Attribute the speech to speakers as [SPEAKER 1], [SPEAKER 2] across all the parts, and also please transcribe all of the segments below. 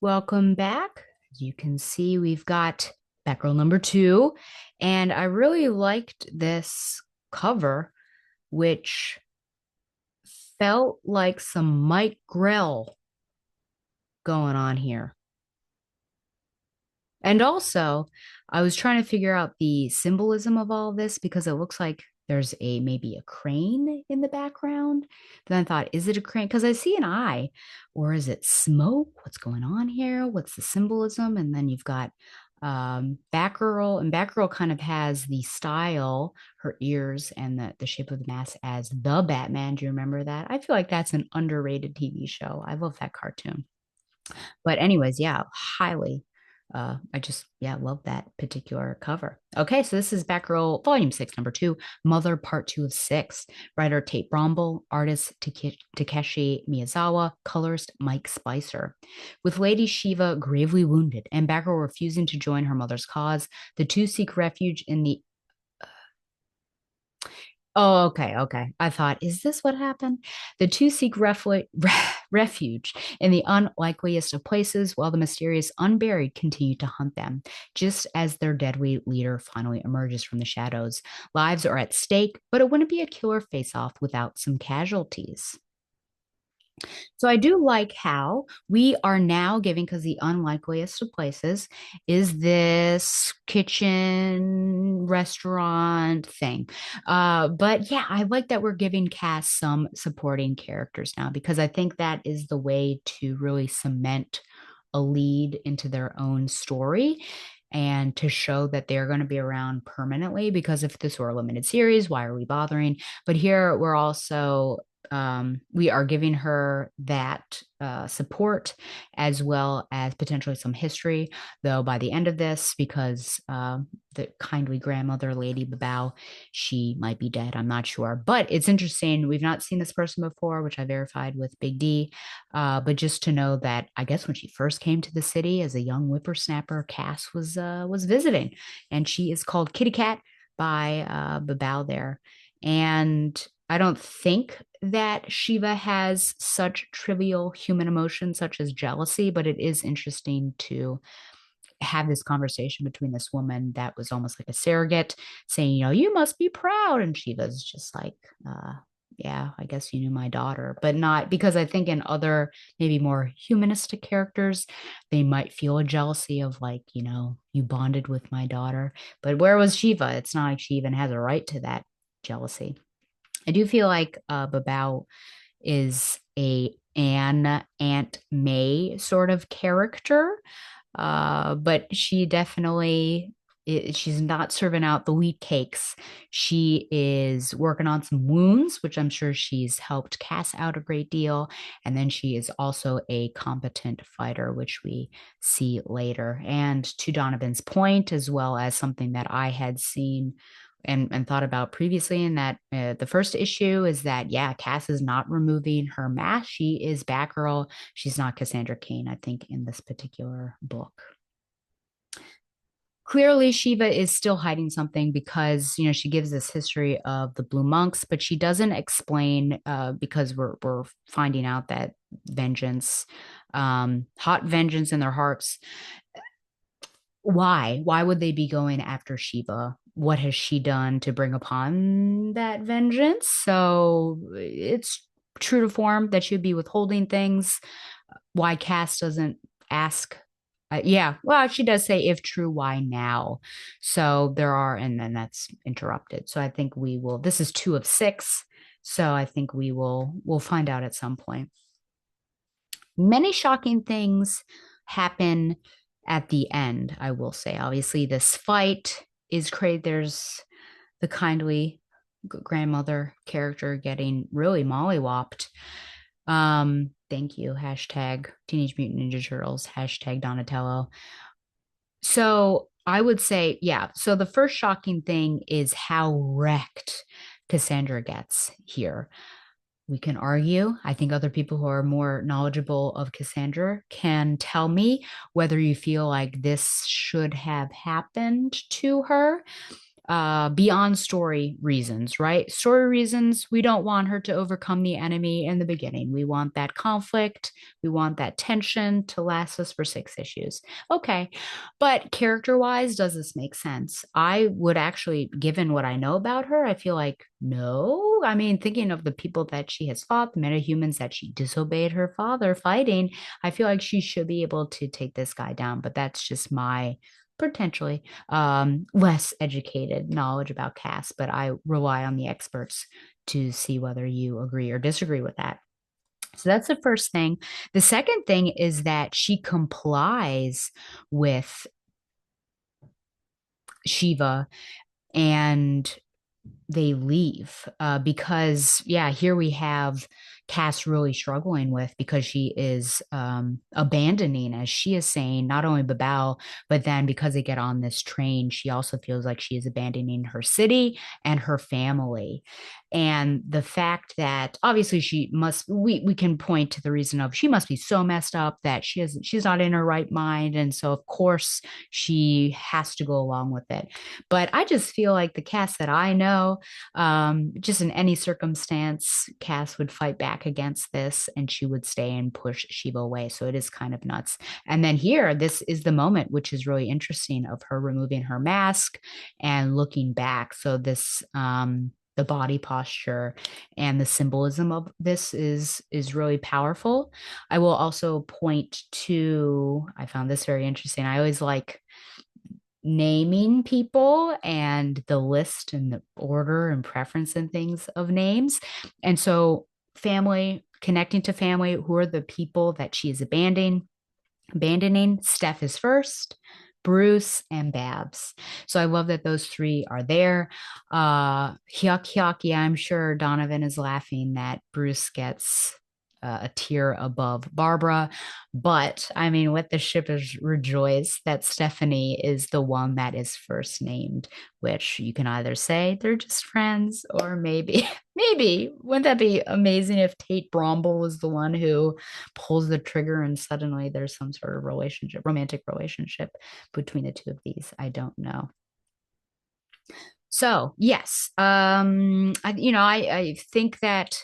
[SPEAKER 1] Welcome back. As you can see, we've got Batgirl number two, and I really liked this cover, which felt like some Mike Grell going on here. And also, I was trying to figure out the symbolism of all of this because it looks like there's a maybe a crane in the background. Then I thought, is it a crane? Because I see an eye, or is it smoke? What's going on here? What's the symbolism? And then you've got Batgirl, and Batgirl kind of has the style, her ears, and the shape of the mask as the Batman. Do you remember that? I feel like that's an underrated TV show. I love that cartoon. But anyways, yeah, highly. I just love that particular cover. Okay, so this is Batgirl Volume 6, Number 2, Mother Part 2 of 6. Writer Tate Brombel, artist Takeshi Miyazawa, colorist Mike Spicer. With Lady Shiva gravely wounded and Batgirl refusing to join her mother's cause, the two seek refuge in the Oh, okay, okay. I thought, is this what happened? The two seek refuge in the unlikeliest of places while the mysterious unburied continue to hunt them, just as their deadly leader finally emerges from the shadows. Lives are at stake, but it wouldn't be a killer face-off without some casualties. So I do like how we are now giving, because the unlikeliest of places is this kitchen restaurant thing. But yeah, I like that we're giving cast some supporting characters now because I think that is the way to really cement a lead into their own story and to show that they're going to be around permanently. Because if this were a limited series, why are we bothering? But here we're also we are giving her that support as well as potentially some history. Though by the end of this, because the kindly grandmother, Lady Babao, she might be dead. I'm not sure, but it's interesting. We've not seen this person before, which I verified with Big D. But just to know that, I guess when she first came to the city as a young whippersnapper, Cass was visiting, and she is called Kitty Cat by Babao there. And I don't think that Shiva has such trivial human emotions such as jealousy, but it is interesting to have this conversation between this woman that was almost like a surrogate saying, you must be proud. And Shiva's just like, yeah, I guess you knew my daughter, but not because I think in other maybe more humanistic characters, they might feel a jealousy of like, you bonded with my daughter. But where was Shiva? It's not like she even has a right to that jealousy. I do feel like Babao is a Aunt May sort of character, but she definitely she's not serving out the wheat cakes. She is working on some wounds, which I'm sure she's helped Cass out a great deal. And then she is also a competent fighter, which we see later. And to Donovan's point, as well as something that I had seen and thought about previously in that the first issue is that yeah, Cass is not removing her mask. She is Batgirl. She's not Cassandra Cain, I think, in this particular book. Clearly Shiva is still hiding something because she gives this history of the blue monks, but she doesn't explain because we're finding out that vengeance, hot vengeance in their hearts. Why would they be going after Shiva? What has she done to bring upon that vengeance? So it's true to form that she'd be withholding things. Why Cass doesn't ask? Yeah, well, she does say, if true, why now? So there are, and then that's interrupted. So I think we will. This is 2 of 6. So I think we'll find out at some point. Many shocking things happen at the end, I will say. Obviously, this fight is great. There's the kindly grandmother character getting really mollywopped. Thank you. Hashtag Teenage Mutant Ninja Turtles. Hashtag Donatello. So I would say, yeah. So the first shocking thing is how wrecked Cassandra gets here. We can argue. I think other people who are more knowledgeable of Cassandra can tell me whether you feel like this should have happened to her. beyond story reasons, right? Story reasons, we don't want her to overcome the enemy in the beginning. We want that conflict, we want that tension to last us for 6 issues. Okay, but character wise, does this make sense? I would actually, given what I know about her, I feel like no. I mean, thinking of the people that she has fought, the metahumans that she disobeyed her father fighting, I feel like she should be able to take this guy down, but that's just my potentially less educated knowledge about Cass, but I rely on the experts to see whether you agree or disagree with that. So that's the first thing. The second thing is that she complies with Shiva and they leave because yeah, here we have Cass really struggling with because she is abandoning, as she is saying, not only Babel, but then because they get on this train, she also feels like she is abandoning her city and her family. And the fact that obviously she must, we can point to the reason of she must be so messed up that she's not in her right mind. And so of course she has to go along with it. But I just feel like the Cass that I know, just in any circumstance, Cass would fight back against this and she would stay and push Shiva away. So it is kind of nuts. And then here, this is the moment, which is really interesting, of her removing her mask and looking back. So this, the body posture and the symbolism of this is really powerful. I will also point to, I found this very interesting. I always like naming people and the list and the order and preference and things of names. And so family, connecting to family, who are the people that she is abandoning. Steph is first, Bruce and Babs. So I love that those three are there. Hyuk Hyuk, yeah, I'm sure Donovan is laughing that Bruce gets a tier above Barbara. But I mean, let the shippers rejoice that Stephanie is the one that is first named, which you can either say they're just friends or maybe, maybe, wouldn't that be amazing if Tate Bromble was the one who pulls the trigger and suddenly there's some sort of relationship, romantic relationship between the two of these? I don't know. So yes, I think that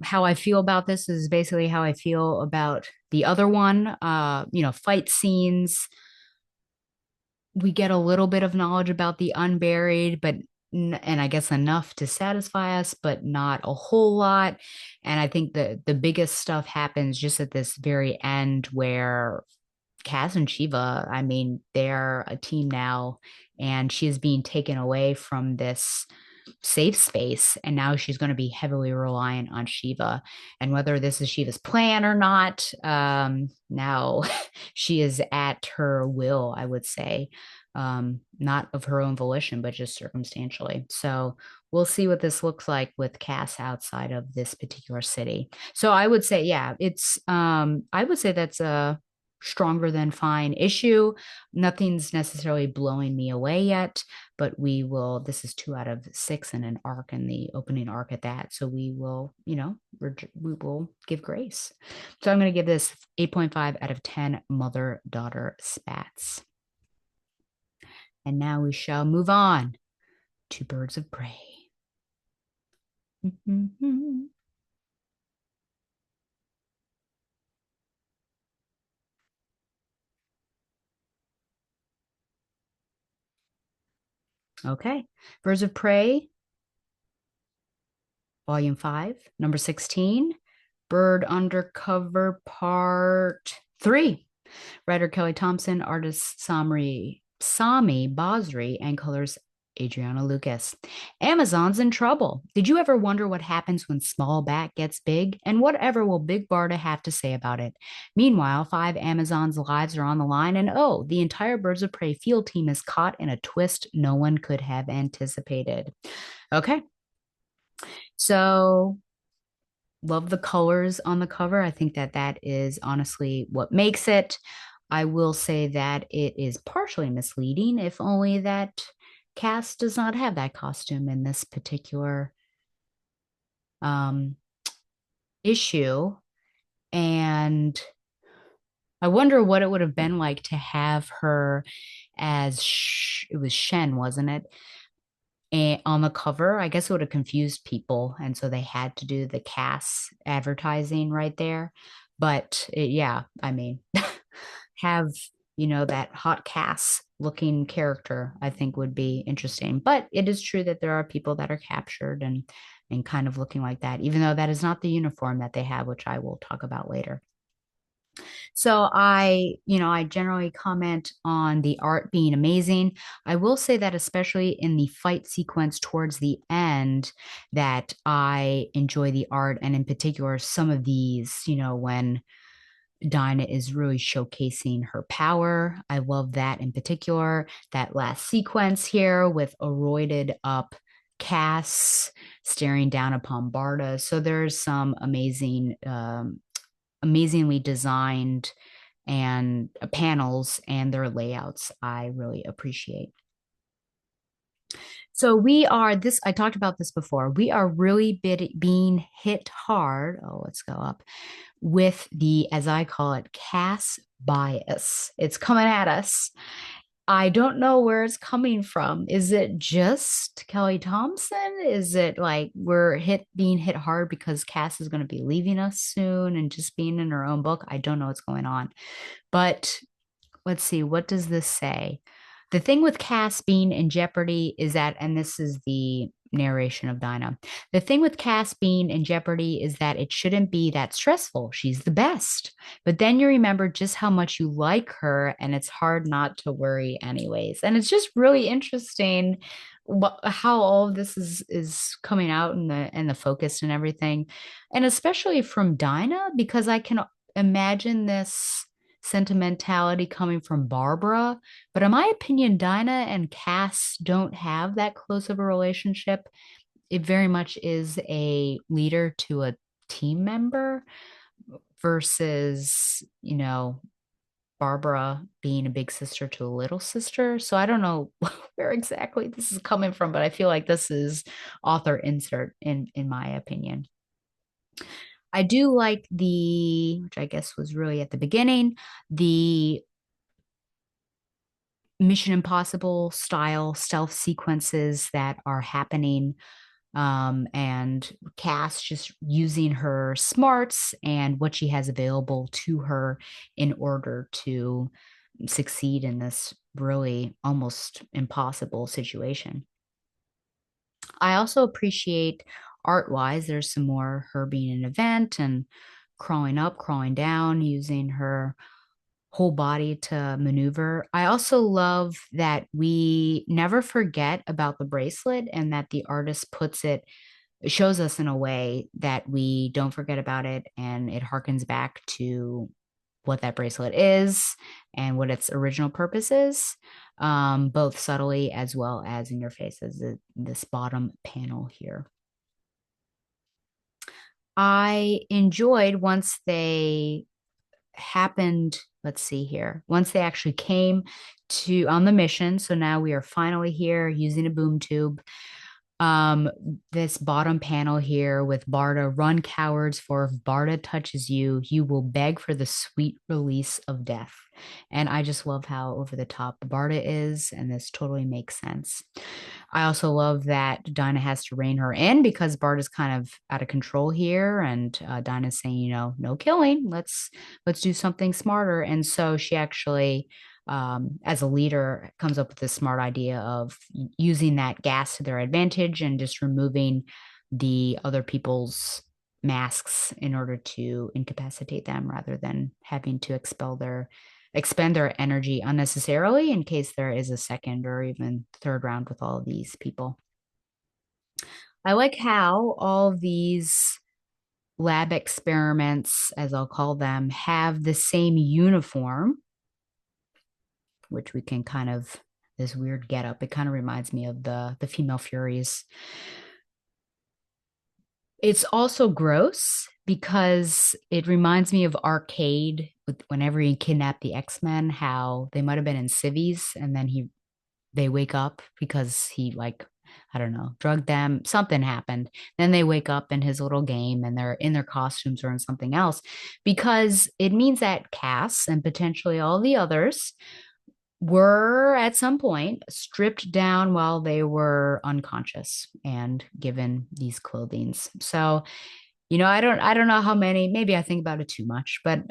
[SPEAKER 1] how I feel about this is basically how I feel about the other one. Fight scenes. We get a little bit of knowledge about the unburied, but and I guess enough to satisfy us, but not a whole lot. And I think the biggest stuff happens just at this very end where Kaz and Shiva, I mean, they're a team now, and she is being taken away from this safe space. And now she's going to be heavily reliant on Shiva. And whether this is Shiva's plan or not, now she is at her will, I would say, not of her own volition, but just circumstantially. So we'll see what this looks like with Cass outside of this particular city. So I would say, yeah, I would say that's a stronger than fine issue. Nothing's necessarily blowing me away yet, but we will, this is 2 out of 6 in an arc, in the opening arc at that. So we will, we will give grace. So I'm going to give this 8.5 out of 10 mother daughter spats. And now we shall move on to Birds of Prey. Okay. Birds of Prey, Volume 5, number 16. Bird Undercover Part 3. Writer Kelly Thompson, artist Sami Basri, and colors Adriana Lucas. Amazon's in trouble. Did you ever wonder what happens when small bat gets big? And whatever will Big Barda have to say about it? Meanwhile, 5 Amazons' lives are on the line, and oh, the entire Birds of Prey field team is caught in a twist no one could have anticipated. Okay, so love the colors on the cover. I think that that is honestly what makes it. I will say that it is partially misleading, if only that Cass does not have that costume in this particular um, issue. And I wonder what it would have been like to have her as it was Shen, wasn't it? And on the cover, I guess it would have confused people, and so they had to do the Cass advertising right there. But yeah, I mean, have that hot Cass looking character, I think would be interesting. But it is true that there are people that are captured and kind of looking like that, even though that is not the uniform that they have, which I will talk about later. So I generally comment on the art being amazing. I will say that especially in the fight sequence towards the end, that I enjoy the art, and in particular some of these, when Dinah is really showcasing her power. I love that in particular. That last sequence here with a roided up Cass staring down upon Barda. So there's some amazingly designed and panels and their layouts I really appreciate. So we are this, I talked about this before. We are really being hit hard. Oh, let's go up with the, as I call it, Cass bias. It's coming at us. I don't know where it's coming from. Is it just Kelly Thompson? Is it like we're being hit hard because Cass is going to be leaving us soon and just being in her own book? I don't know what's going on. But let's see, what does this say? The thing with Cass being in jeopardy is that, and this is the narration of Dinah, the thing with Cass being in jeopardy is that it shouldn't be that stressful. She's the best. But then you remember just how much you like her, and it's hard not to worry anyways. And it's just really interesting how all of this is coming out in the focus and everything. And especially from Dinah, because I can imagine this sentimentality coming from Barbara. But in my opinion, Dinah and Cass don't have that close of a relationship. It very much is a leader to a team member versus, Barbara being a big sister to a little sister. So I don't know where exactly this is coming from, but I feel like this is author insert in my opinion. I do like which I guess was really at the beginning, the Mission Impossible style stealth sequences that are happening. And Cass just using her smarts and what she has available to her in order to succeed in this really almost impossible situation. I also appreciate art wise, there's some more her being an event and crawling up, crawling down, using her whole body to maneuver. I also love that we never forget about the bracelet and that the artist shows us in a way that we don't forget about it, and it harkens back to what that bracelet is and what its original purpose is, both subtly as well as in your face, as this bottom panel here. I enjoyed once they happened, let's see here, once they actually came to on the mission. So now we are finally here using a boom tube. Um, this bottom panel here with Barda, run cowards, for if Barda touches you, you will beg for the sweet release of death. And I just love how over the top Barda is, and this totally makes sense. I also love that Dinah has to rein her in because Bart is kind of out of control here, and Dinah's saying, no killing. Let's do something smarter. And so she actually, as a leader, comes up with this smart idea of using that gas to their advantage and just removing the other people's masks in order to incapacitate them rather than having to expend their energy unnecessarily in case there is a second or even third round with all of these people. I like how all of these lab experiments, as I'll call them, have the same uniform, which we can kind of this weird getup. It kind of reminds me of the female Furies. It's also gross because it reminds me of Arcade whenever he kidnapped the X-Men, how they might have been in civvies and then they wake up because he like, I don't know, drugged them, something happened. Then they wake up in his little game and they're in their costumes or in something else because it means that Cass and potentially all the others were at some point stripped down while they were unconscious and given these clothings. So, I don't know how many, maybe I think about it too much, but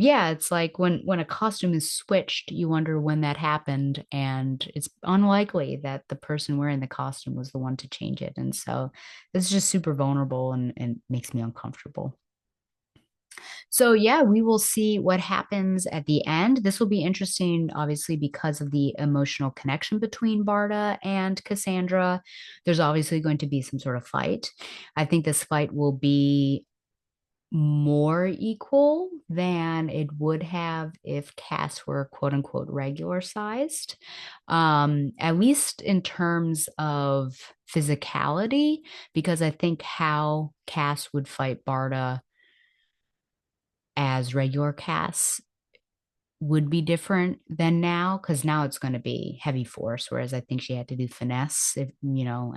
[SPEAKER 1] yeah, it's like when a costume is switched, you wonder when that happened, and it's unlikely that the person wearing the costume was the one to change it. And so it's just super vulnerable and makes me uncomfortable. So yeah, we will see what happens at the end. This will be interesting, obviously, because of the emotional connection between Barda and Cassandra. There's obviously going to be some sort of fight. I think this fight will be more equal than it would have if Cass were quote unquote regular sized. At least in terms of physicality, because I think how Cass would fight Barda as regular Cass would be different than now, because now it's going to be heavy force, whereas I think she had to do finesse, if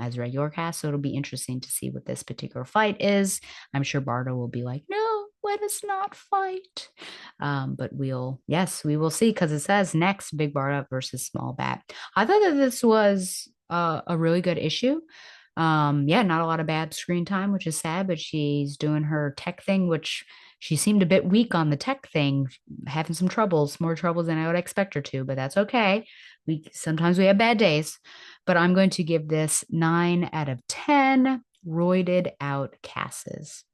[SPEAKER 1] as regular Cass. So it'll be interesting to see what this particular fight is. I'm sure Bardo will be like, no, let us not fight. But yes, we will see, because it says next Big Barda versus Small Bat. I thought that this was a really good issue. Yeah, not a lot of bad screen time, which is sad, but she's doing her tech thing, which she seemed a bit weak on the tech thing, having some troubles, more troubles than I would expect her to, but that's okay. We have bad days, but I'm going to give this 9 out of 10 roided out Casses.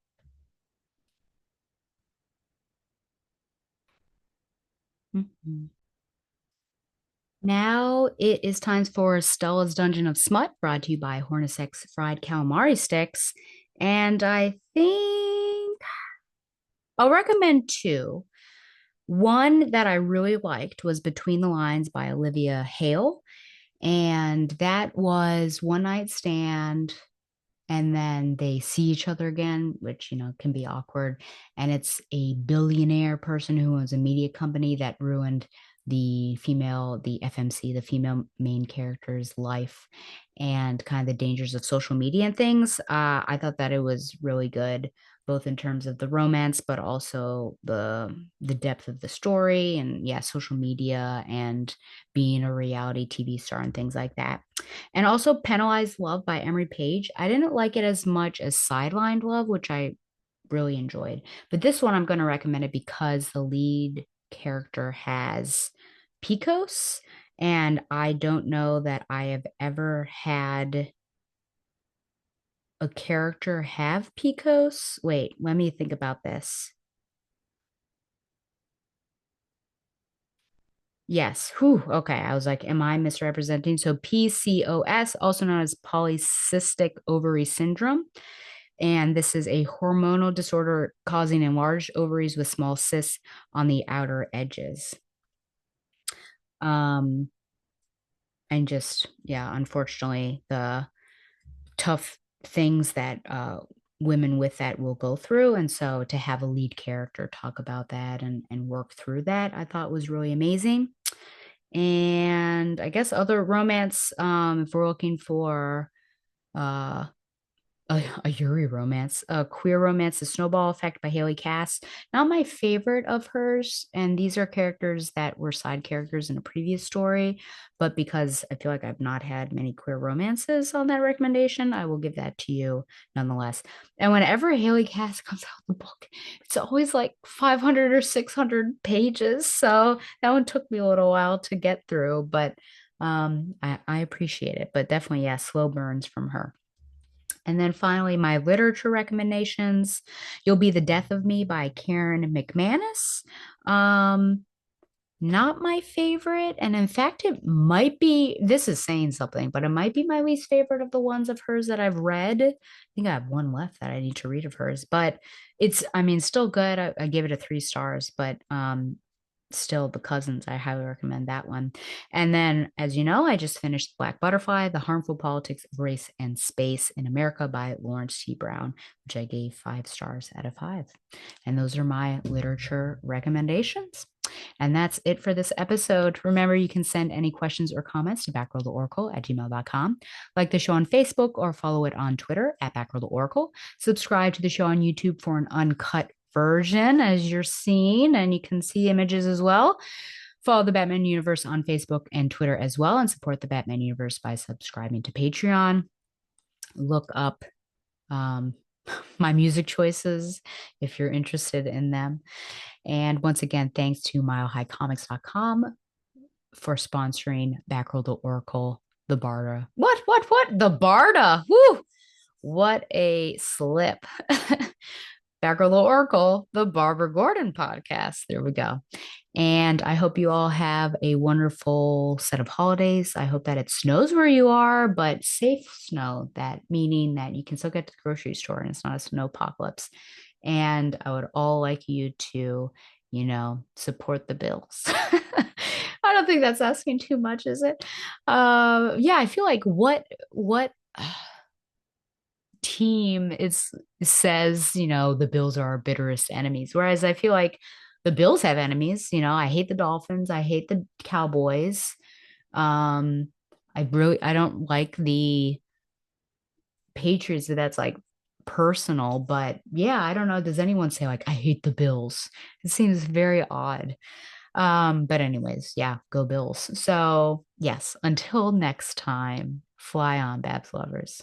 [SPEAKER 1] Mhm. Now it is time for Stella's Dungeon of Smut, brought to you by Hornacek's Fried Calamari Sticks. And I think I'll recommend two. One that I really liked was Between the Lines by Olivia Hale. And that was one night stand, and then they see each other again, which can be awkward. And it's a billionaire person who owns a media company that ruined the FMC, the female main character's life, and kind of the dangers of social media and things. I thought that it was really good, both in terms of the romance, but also the depth of the story, and yeah, social media and being a reality TV star and things like that. And also Penalized Love by Emery Page. I didn't like it as much as Sidelined Love, which I really enjoyed. But this one I'm going to recommend it because the lead character has Picos. And I don't know that I have ever had a character have Picos. Wait, let me think about this. Yes. Whew. Okay. I was like, am I misrepresenting? So PCOS, also known as polycystic ovary syndrome. And this is a hormonal disorder causing enlarged ovaries with small cysts on the outer edges. Um, and just, yeah, unfortunately, the tough things that women with that will go through. And so to have a lead character talk about that and work through that, I thought was really amazing. And I guess other romance, if we're looking for uh a Yuri romance, a queer romance, The Snowball Effect by Haley Cass. Not my favorite of hers, and these are characters that were side characters in a previous story, but because I feel like I've not had many queer romances on that recommendation, I will give that to you nonetheless. And whenever Haley Cass comes out with the book, it's always like 500 or 600 pages, so that one took me a little while to get through, but I appreciate it. But definitely, yeah, slow burns from her. And then finally, my literature recommendations. You'll Be the Death of Me by Karen McManus. Um, Not my favorite. And in fact, it might be, this is saying something, but it might be my least favorite of the ones of hers that I've read. I think I have one left that I need to read of hers, but I mean, still good. I give it a 3 stars, but still the cousins, I highly recommend that one. And then, as you know, I just finished Black Butterfly, The Harmful Politics of Race and Space in America by Lawrence T. Brown, which I gave 5 stars out of 5. And those are my literature recommendations. And that's it for this episode. Remember, you can send any questions or comments to backrolltheoracle@gmail.com. Like the show on Facebook or follow it on Twitter @backrolltheoracle. Subscribe to the show on YouTube for an uncut version, as you're seeing, and you can see images as well. Follow the Batman Universe on Facebook and Twitter as well, and support the Batman Universe by subscribing to Patreon. Look up um, my music choices if you're interested in them. And once again, thanks to milehighcomics.com for sponsoring Batgirl the Oracle, the Barda. What? The Barda. Woo! What a slip. Batgirl the Oracle, the Barbara Gordon podcast. There we go. And I hope you all have a wonderful set of holidays. I hope that it snows where you are, but safe snow, that meaning that you can still get to the grocery store and it's not a snow apocalypse. And I would all like you to, support the bills. I don't think that's asking too much, is it? Yeah, I feel like what team is says, the Bills are our bitterest enemies. Whereas I feel like the Bills have enemies. I hate the Dolphins. I hate the Cowboys. Um, I don't like the Patriots. That's like personal, but yeah, I don't know. Does anyone say like I hate the Bills? It seems very odd. But anyways, yeah, go Bills. So yes, until next time, fly on, Babs lovers.